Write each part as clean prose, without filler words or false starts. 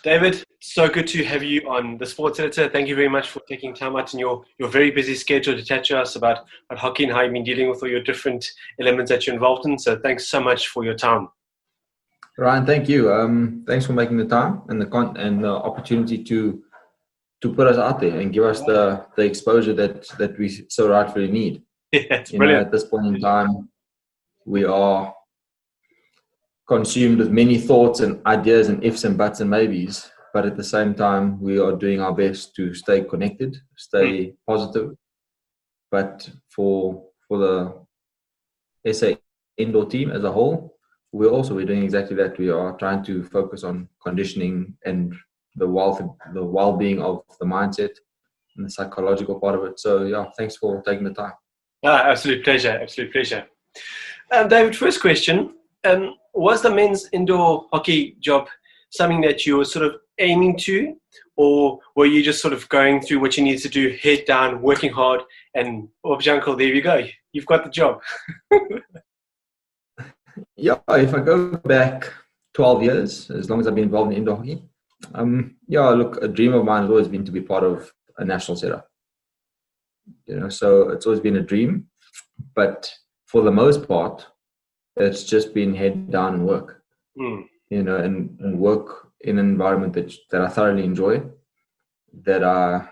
David, so good to have you on the Sports Editor. Thank you very much for taking time out in your very busy schedule to chat to us about hockey and how you've been dealing with all your different elements that you're involved in. So thanks so much for your time. Ryan, thank you. Thanks for making the time and the opportunity to put us out there and give us the exposure that we so rightfully need. Yeah, it's brilliant. At this point in time, we are consumed with many thoughts and ideas and ifs and buts and maybes, but at the same time, we are doing our best to stay connected, stay positive. But for the SA indoor team as a whole, we're doing exactly that. We are trying to focus on conditioning and the well-being of the mindset and the psychological part of it. So yeah, thanks for taking the time. Absolute pleasure. David, first question. Was the men's indoor hockey job something that you were sort of aiming to, or were you just sort of going through what you needed to do, head down, working hard, and uncle, there you go, you've got the job? Yeah, if I go back 12 years, as long as I've been involved in indoor hockey, look, a dream of mine has always been to be part of a national setup. So it's always been a dream, but for the most part, it's just been head down and work, and work in an environment that I thoroughly enjoy, that I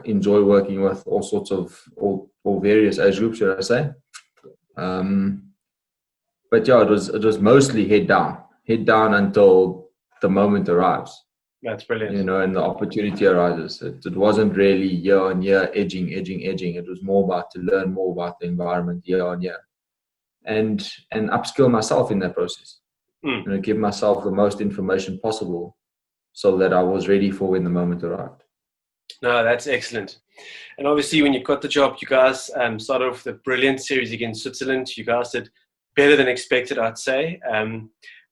enjoy working with all sorts of, all various age groups, should I say. But yeah, it was mostly head down until the moment arrives. That's brilliant. And the opportunity arises. It wasn't really year on year edging. It was more about to learn more about the environment year on year. And upskill myself in that process. Give myself the most information possible so that I was ready for when the moment arrived. No, that's excellent. And obviously, when you got the job, you guys started off with a brilliant series against Switzerland. You guys did better than expected, I'd say.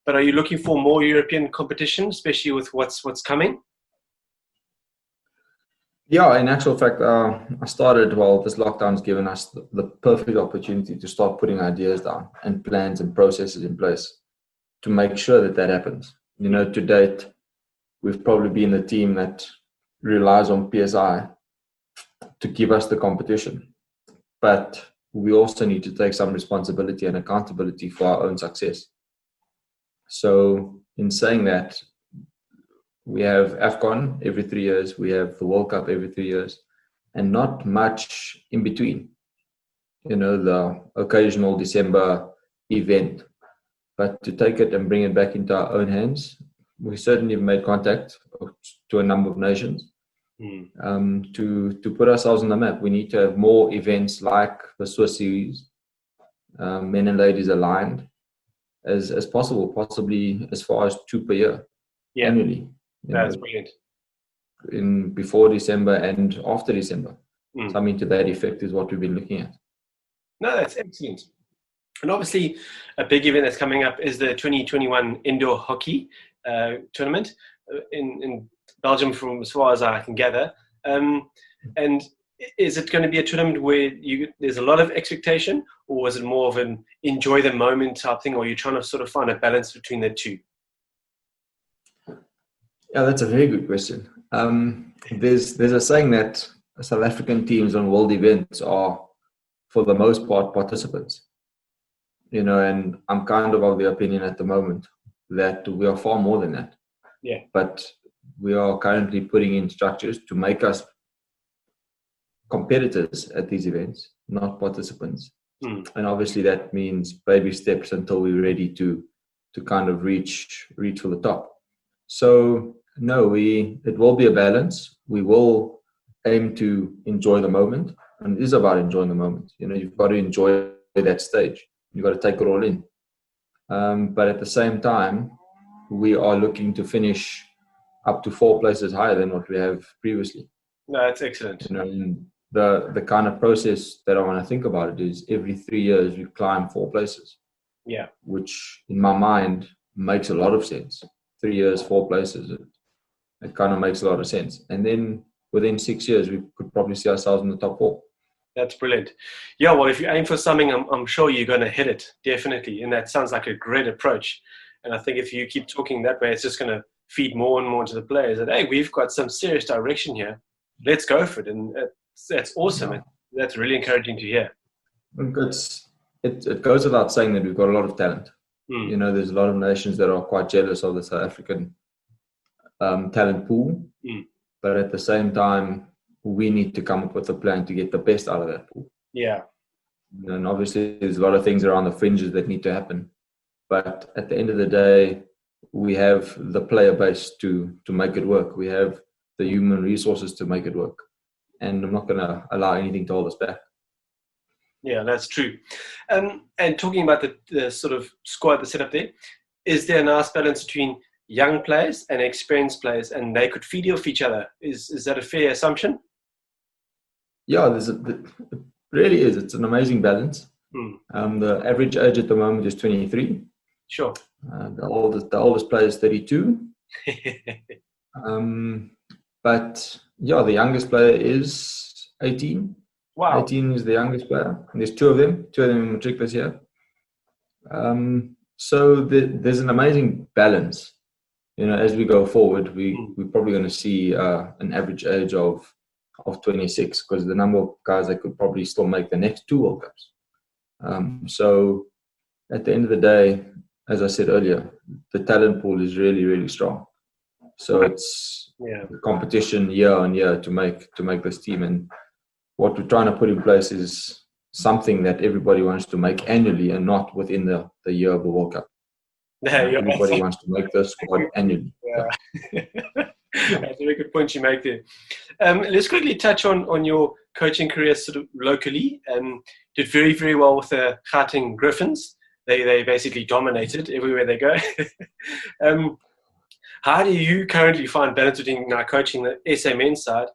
But are you looking for more European competition, especially with what's coming? Yeah, in actual fact, I started, this lockdown's given us the perfect opportunity to start putting ideas down and plans and processes in place to make sure that happens. To date, we've probably been the team that relies on PSI to give us the competition. But we also need to take some responsibility and accountability for our own success. So in saying that, we have AFCON every 3 years. We have the World Cup every 3 years, and not much in between. The occasional December event. But to take it and bring it back into our own hands, we certainly have made contact to a number of nations to put ourselves on the map. We need to have more events like the Swiss Series, men and ladies aligned, as possible, possibly as far as 2 per year annually. That's brilliant. Before December and after December. Something to that effect is what we've been looking at. No, that's excellent. And obviously, a big event that's coming up is the 2021 Indoor Hockey Tournament in Belgium, from as far as I can gather. And is it going to be a tournament where there's a lot of expectation, or was it more of an enjoy the moment type thing, or are you trying to sort of find a balance between the two? Yeah, that's a very good question. There's a saying that South African teams on world events are, for the most part, participants. And I'm kind of the opinion at the moment that we are far more than that. Yeah. But we are currently putting in structures to make us competitors at these events, not participants. And obviously that means baby steps until we're ready to kind of reach for the top. So no, it will be a balance. We will aim to enjoy the moment, and it is about enjoying the moment. You've got to enjoy that stage. You've got to take it all in. But at the same time, we are looking to finish up to 4 places higher than what we have previously. No, that's excellent. And the kind of process that I want to think about it is every 3 years we climb 4 places. Yeah. Which in my mind makes a lot of sense. 3 years, 4 places. It kind of makes a lot of sense. And then within 6 years, we could probably see ourselves in the top 4. That's brilliant. Yeah, well, if you aim for something, I'm sure you're going to hit it, definitely. And that sounds like a great approach. And I think if you keep talking that way, it's just going to feed more and more into the players that, hey, we've got some serious direction here. Let's go for it. And that's awesome. Yeah. That's really encouraging to hear. It goes without saying that we've got a lot of talent. Mm. You know, there's a lot of nations that are quite jealous of the South African talent pool. Mm. But at the same time, we need to come up with a plan to get the best out of that pool. Yeah. And obviously, there's a lot of things around the fringes that need to happen. But at the end of the day, we have the player base to make it work. We have the human resources to make it work. And I'm not going to allow anything to hold us back. Yeah, that's true. And talking about the sort of squad that's set up there, is there a nice balance between young players and experienced players, and they could feed off each other? Is that a fair assumption? Yeah, it really is. It's an amazing balance. The average age at the moment is 23. Sure. The oldest player is 32. But yeah, the youngest player is 18. Wow. 18 is the youngest player. And there's two of them in matric this year. So there's an amazing balance. You know, as we go forward, we're probably going to see an average age of 26, because the number of guys that could probably still make the next two World Cups. So at the end of the day, as I said earlier, the talent pool is really, really strong. So it's the competition year on year to make this team. And what we're trying to put in place is something that everybody wants to make annually and not within the year of the World Cup. Everybody wants to make the squad annually. Yeah. That's a very good point you make there. Let's quickly touch on your coaching career sort of locally. Did very, very well with the Gauteng Griffins. They basically dominated everywhere they go. How do you currently find balance between coaching the SA men's side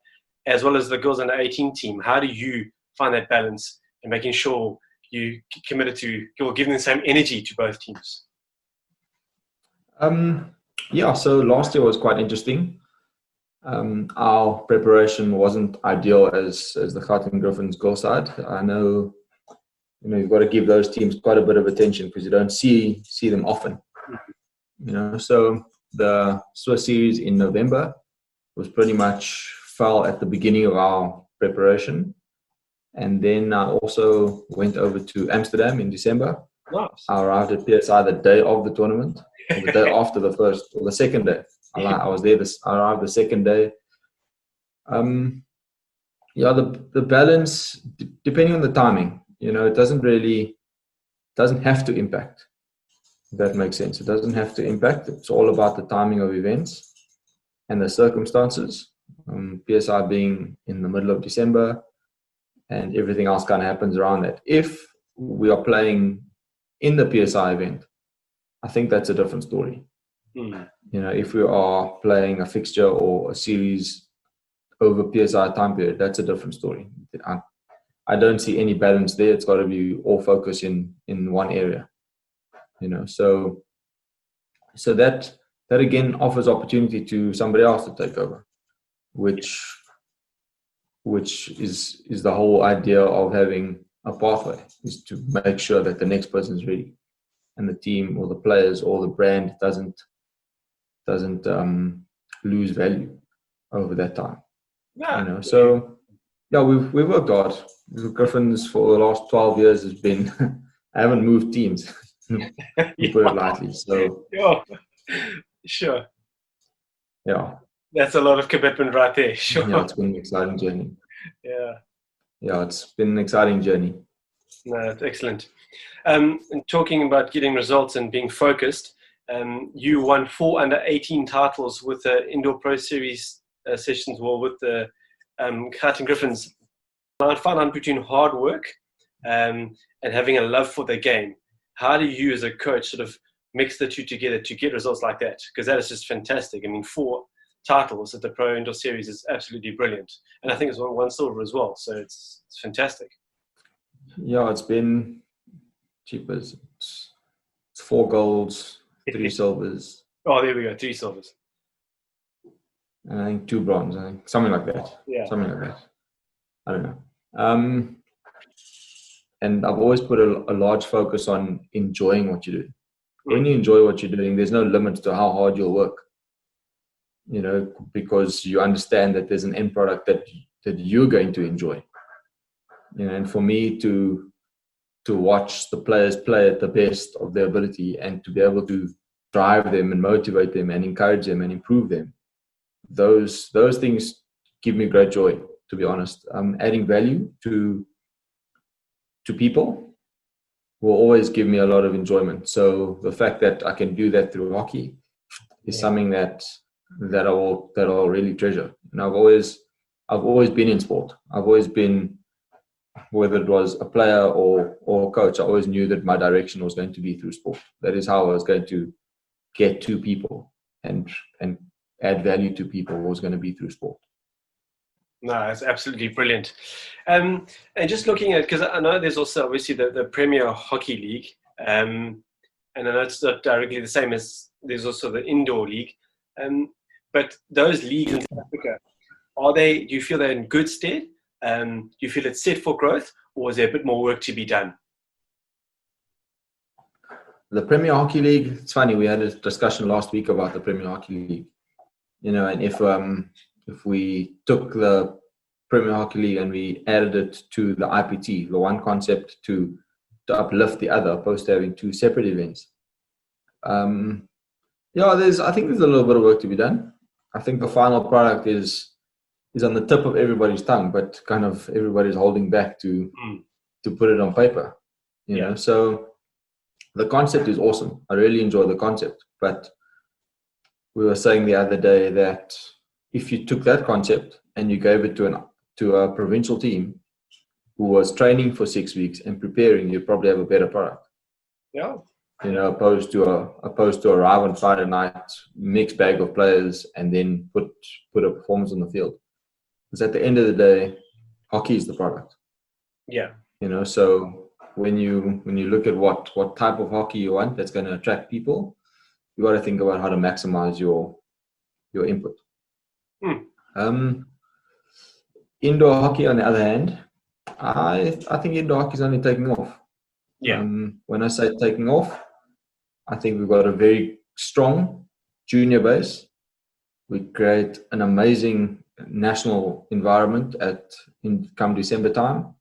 as well as the girls under 18 team? How do you find that balance and making sure you committed to you're giving the same energy to both teams? So last year was quite interesting. Our preparation wasn't ideal as the Gauteng Griffins girl side. I know, you've got to give those teams quite a bit of attention because you don't see them often. So the Swiss series in November was pretty much fell at the beginning of our preparation. And then I also went over to Amsterdam in December. Nice. I arrived at PSI the day of the tournament, or the day after the first, or the second day. I was there. I arrived the second day. The balance, depending on the timing, it doesn't have to impact. If that makes sense. It doesn't have to impact. It's all about the timing of events and the circumstances. PSI being in the middle of December, and everything else kind of happens around that. If we are playing in the PSI event, I think that's a different story. If we are playing a fixture or a series over PSI time period, that's a different story. I don't see any balance there. It's got to be all focus in one area. So that again offers opportunity to somebody else to take over, which is the whole idea of having a pathway, is to make sure that the next person is ready, and the team or the players or the brand doesn't lose value over that time. We've worked hard. The Griffins for the last 12 years has been I haven't moved teams, to put it lightly. So sure. Yeah. That's a lot of commitment right there. Sure. Yeah, it's been an exciting journey. Yeah. Yeah, it's been an exciting journey. No, that's excellent. And talking about getting results and being focused, you won 4 under 18 titles with the Indoor Pro Series sessions, with the Gauteng Griffins. I found out between hard work and having a love for the game. How do you, as a coach, sort of mix the two together to get results like that? Because that is just fantastic. I mean, 4 titles at the Pro Indoor Series is absolutely brilliant. And I think it's won 1 silver as well. So it's fantastic. Yeah, it's been cheapers. It's 4 golds, 3 silvers. Oh, there we go. 3 silvers. And I think 2 bronze. I think something like that. Yeah. Something like that. I don't know. And I've always put a large focus on enjoying what you do. When you enjoy what you're doing, there's no limit to how hard you'll work. because you understand that there's an end product that you're going to enjoy. And for me to watch the players play at the best of their ability and to be able to drive them and motivate them and encourage them and improve them, those things give me great joy, to be honest. Adding value to people will always give me a lot of enjoyment. So the fact that I can do that through hockey is something that I'll really treasure. And I've always been in sport. I've always been, whether it was a player or a coach, I always knew that my direction was going to be through sport. That is how I was going to get to people and add value to people, was going to be through sport. No, it's absolutely brilliant. And just looking at, because I know there's also obviously the Premier Hockey League, and I know it's not directly the same as there's also the Indoor League, but those leagues in South Africa, do you feel they're in good stead? Do you feel it's set for growth, or is there a bit more work to be done? The Premier Hockey League, it's funny, we had a discussion last week about the Premier Hockey League. And if we took the Premier Hockey League and we added it to the IPT, the one concept to uplift the other, opposed to having two separate events. I think there's a little bit of work to be done. I think the final product is on the tip of everybody's tongue, but kind of everybody's holding back to put it on paper. You know, so the concept is awesome. I really enjoy the concept, but we were saying the other day that if you took that concept and you gave it to a provincial team who was training for 6 weeks and preparing, you'd probably have a better product. Yeah. Opposed to arrive on Friday night, mixed bag of players, and then put a performance on the field. Because at the end of the day, hockey is the product. Yeah. So when you look at what type of hockey you want that's going to attract people, you got to think about how to maximize your input. Indoor hockey, on the other hand, I think indoor hockey is only taking off. Yeah. When I say taking off, I think we've got a very strong junior base. We create an amazing national environment come December time.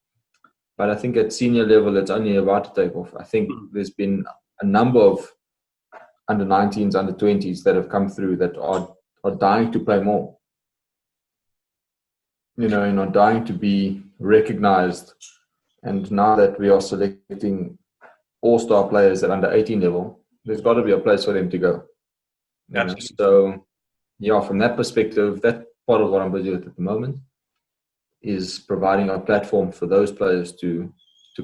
But I think at senior level, it's only about to take off. I think there's been a number of under 19s, under 20s that have come through that are dying to play more. And are dying to be recognized. And now that we are selecting all-star players at under 18 level, there's got to be a place for them to go. So, from that perspective, that's part of what I'm busy with at the moment, is providing a platform for those players to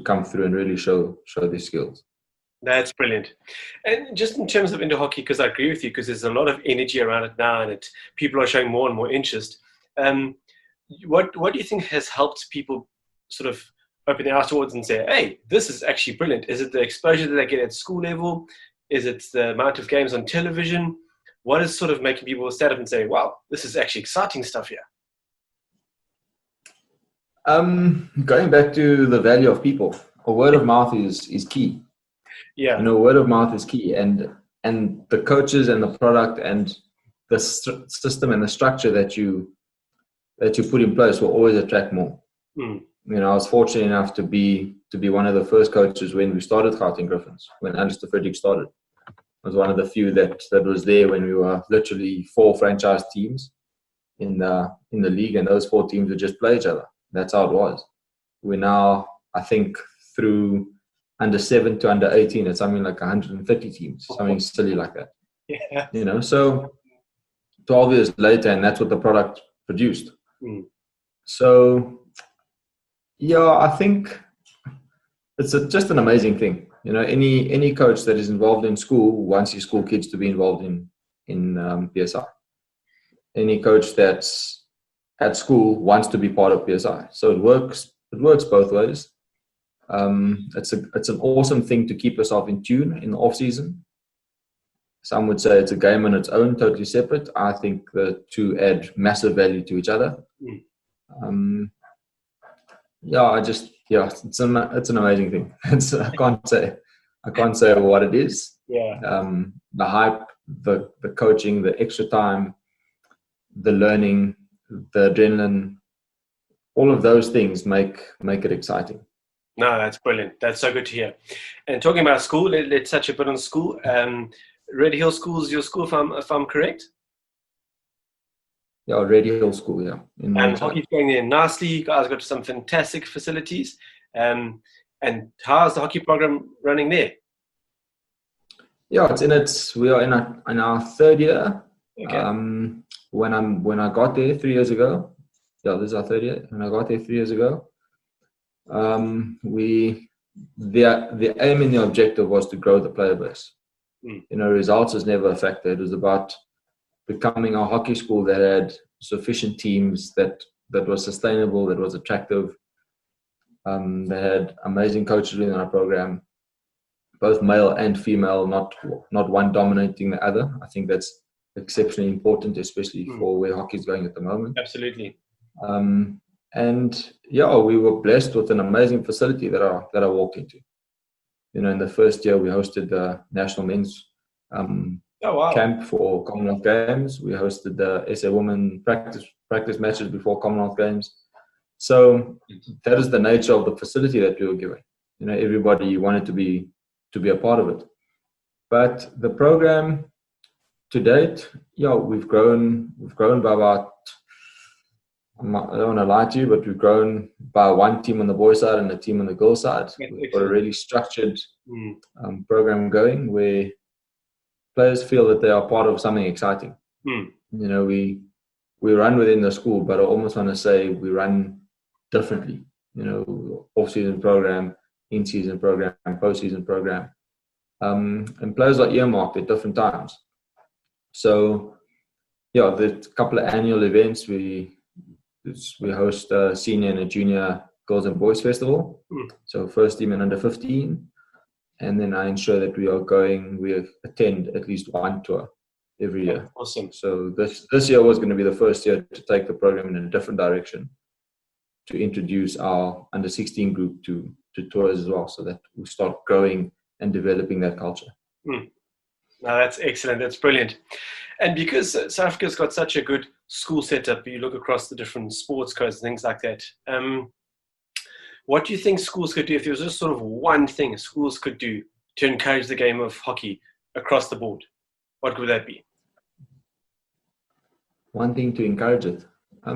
come through and really show their skills. That's brilliant. And just in terms of indoor hockey, because I agree with you, because there's a lot of energy around it now, and people are showing more and more interest. What do you think has helped people sort of open their eyes towards and say, hey, this is actually brilliant? Is it the exposure that they get at school level? Is it the amount of games on television? What is sort of making people stand up and say, wow, this is actually exciting stuff here? Going back to the value of people, word of mouth is key. Yeah. Word of mouth is key, and the coaches and the product and the system and the structure that you put in place will always attract more. I was fortunate enough to be one of the first coaches when we started Gauteng Griffins, when Alistair Frederick started. I was one of the few that was there when we were literally 4 franchise teams in the league, and those 4 teams would just play each other. That's how it was. We're now, I think, through under 7 to under 18, it's something like 130 teams, something silly like that. Yeah. So 12 years later, and that's what the product produced. So, I think it's just an amazing thing. Any coach that is involved in school wants his school kids to be involved in PSI. Any coach that's at school wants to be part of PSI. So it works both ways. It's an awesome thing to keep yourself in tune in the off season. Some would say it's a game on its own, totally separate. I think the two add massive value to each other. It's an amazing thing. I can't say what it is. Yeah. The hype, the coaching, the extra time, the learning, the adrenaline, all of those things make it exciting. No, that's brilliant. That's so good to hear. And talking about school, let's touch a bit on school. Red Hill School is your school, if I'm correct? Yeah, Red Hill School, yeah. And hockey's going there nicely. You guys got some fantastic facilities. And how's the hockey program running there? Yeah, we are in our third year. Okay. When I got there 3 years ago, this is our third year. When I got there 3 years ago, the aim and the objective was to grow the player base. Results was never a factor. It was about becoming a hockey school that had sufficient teams, that was sustainable, that was attractive. They had amazing coaches in our program, both male and female, not one dominating the other. I think that's exceptionally important, especially for where hockey is going at the moment. Absolutely. And yeah, we were blessed with an amazing facility that I walked into. In the first year, we hosted the National Men's camp for Commonwealth Games. We hosted the SA Women practice matches before Commonwealth Games. So that is the nature of the facility that we were given. Everybody wanted to be a part of it. But the program to date, we've grown by about, I don't want to lie to you, but we've grown by one team on the boys' side and a team on the girls' side. We've got a really structured program going where players feel that they are part of something exciting. We run within the school, but I almost want to say we run differently. Off-season program, in-season program, post-season program. And players are earmarked at different times. So, there's a couple of annual events. We host a senior and a junior girls and boys festival. So first team and under 15. And then I ensure that we attend at least one tour every year. Awesome. So this year was going to be the first year to take the program in a different direction, to introduce our under 16 group to tours as well, so that we start growing and developing that culture. No, that's excellent. That's brilliant. And because South Africa's got such a good school setup, you look across the different sports codes and things like that. What do you think schools could do, if there was just sort of one thing schools could do to encourage the game of hockey across the board? What would that be? One thing to encourage it. I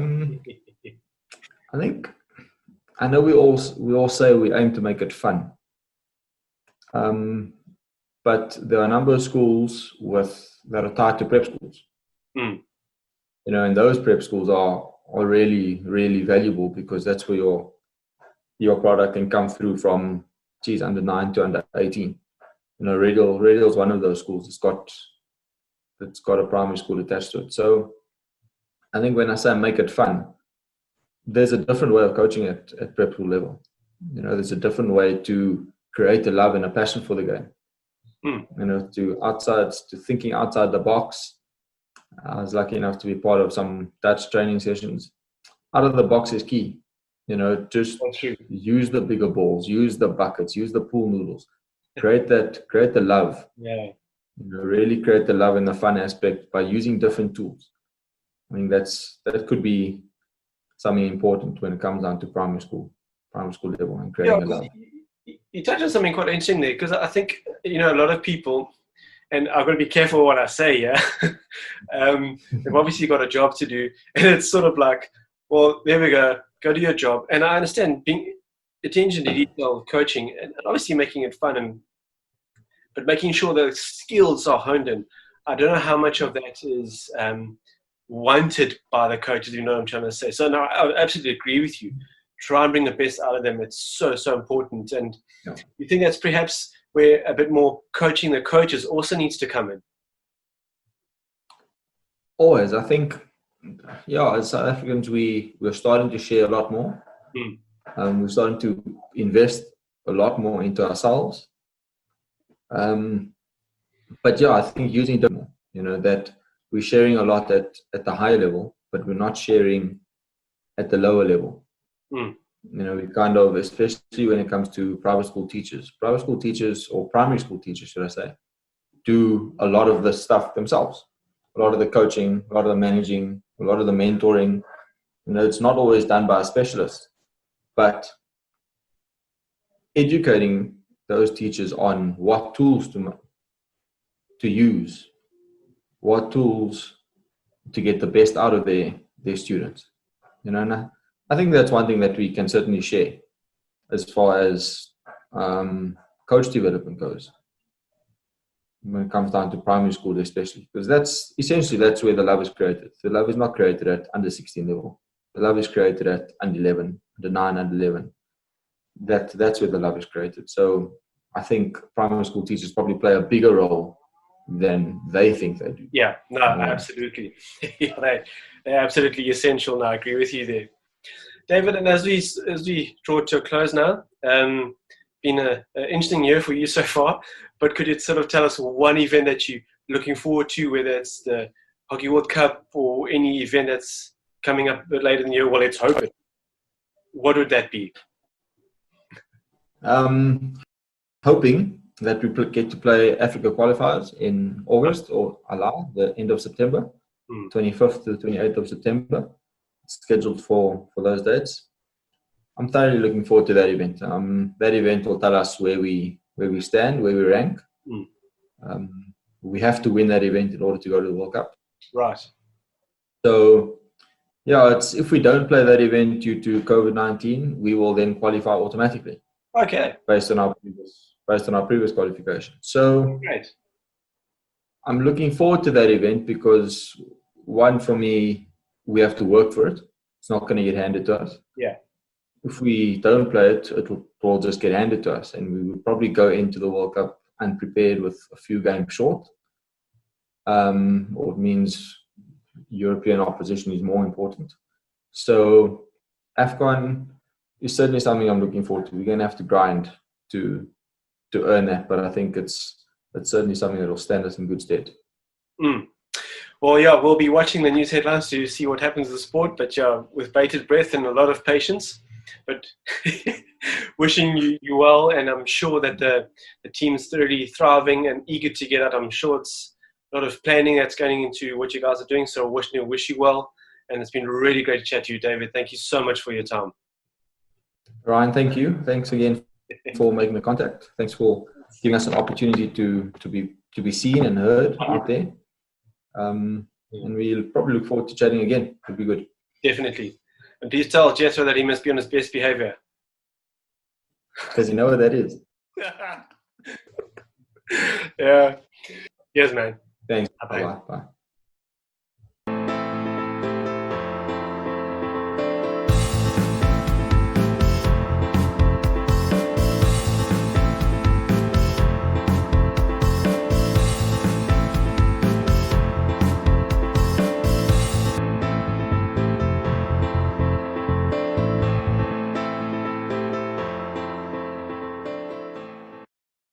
know we all say we aim to make it fun. But there are a number of schools that are tied to prep schools. And those prep schools are really, really valuable, because that's where your product can come through from under 9 to under 18. Red Hill is one of those schools. It's got a primary school attached to it. So I think when I say make it fun, there's a different way of coaching at prep school level. There's a different way to create a love and a passion for the game. To thinking outside the box. I was lucky enough to be part of some Dutch training sessions. Out of the box is key. Just use the bigger balls, use the buckets, use the pool noodles. Create the love. Yeah. Really create the love and the fun aspect by using different tools. I think that could be something important when it comes down to primary school level, and creating a love. You touched on something quite interesting there, because I think, a lot of people, and I've got to be careful what I say, they've obviously got a job to do, and it's sort of like, well, there we go do your job. And I understand being attention to detail, coaching, and obviously making it fun, but making sure the skills are honed in. I don't know how much of that is wanted by the coaches, you know what I'm trying to say. So no, I absolutely agree with you. Try and bring the best out of them. It's so, so important. And you think that's perhaps where a bit more coaching the coaches also needs to come in? Always. I think, as South Africans, we're starting to share a lot more. We're starting to invest a lot more into ourselves. But I think using that we're sharing a lot at the higher level, but we're not sharing at the lower level. We kind of, especially when it comes to private school teachers, or primary school teachers, should I say, do a lot of the stuff themselves. A lot of the coaching, a lot of the managing, a a lot of the mentoring. It's not always done by a specialist, but educating those teachers on what tools to use, what tools to get the best out of their students. And I think that's one thing that we can certainly share as far as coach development goes, when it comes down to primary school especially, because that's where the love is created. The love is not created at under 16 level. The love is created at under 11, under 9, under 11. That's where the love is created. So I think primary school teachers probably play a bigger role than they think they do. Yeah, no, absolutely. Yeah, they're absolutely essential. No, I agree with you there, David. And as we draw to a close now, been an interesting year for you so far. But could you sort of tell us one event that you're looking forward to, whether it's the Hockey World Cup or any event that's coming up a bit later in the year? Well, let's hope it. What would that be? Hoping that we get to play Africa qualifiers in August or the end of September, 25th to the 28th of September. It's scheduled for those dates. I'm thoroughly looking forward to that event. That event will tell us where we stand, where we rank. We have to win that event in order to go to the World Cup. Right. So, yeah, if we don't play that event due to COVID-19, we will then qualify automatically. Okay. Based on our previous qualification. So, great. I'm looking forward to that event because, one, for me, we have to work for it. It's not going to get handed to us. Yeah. If we don't play it, it will just get handed to us, and we would probably go into the World Cup unprepared with a few games short. Or it means European opposition is more important. So AFCON is certainly something I'm looking forward to. We're going to have to grind to earn that, but I think it's certainly something that will stand us in good stead. Well, yeah, we'll be watching the news headlines to see what happens in the sport, but yeah, with bated breath and a lot of patience. But wishing you well, and I'm sure that the team's thoroughly thriving and eager to get out. I'm sure it's a lot of planning that's going into what you guys are doing, so wish you well. And it's been really great to chat to you, David. Thank you so much for your time. Ryan, thank you. Thanks again for making the contact. Thanks for giving us an opportunity to be seen and heard out there. And we'll probably look forward to chatting again. It'll be good. Definitely. And please tell Jethro that he must be on his best behavior. Does he know what that is? Yeah. Yes, man. Thanks. Bye. Bye.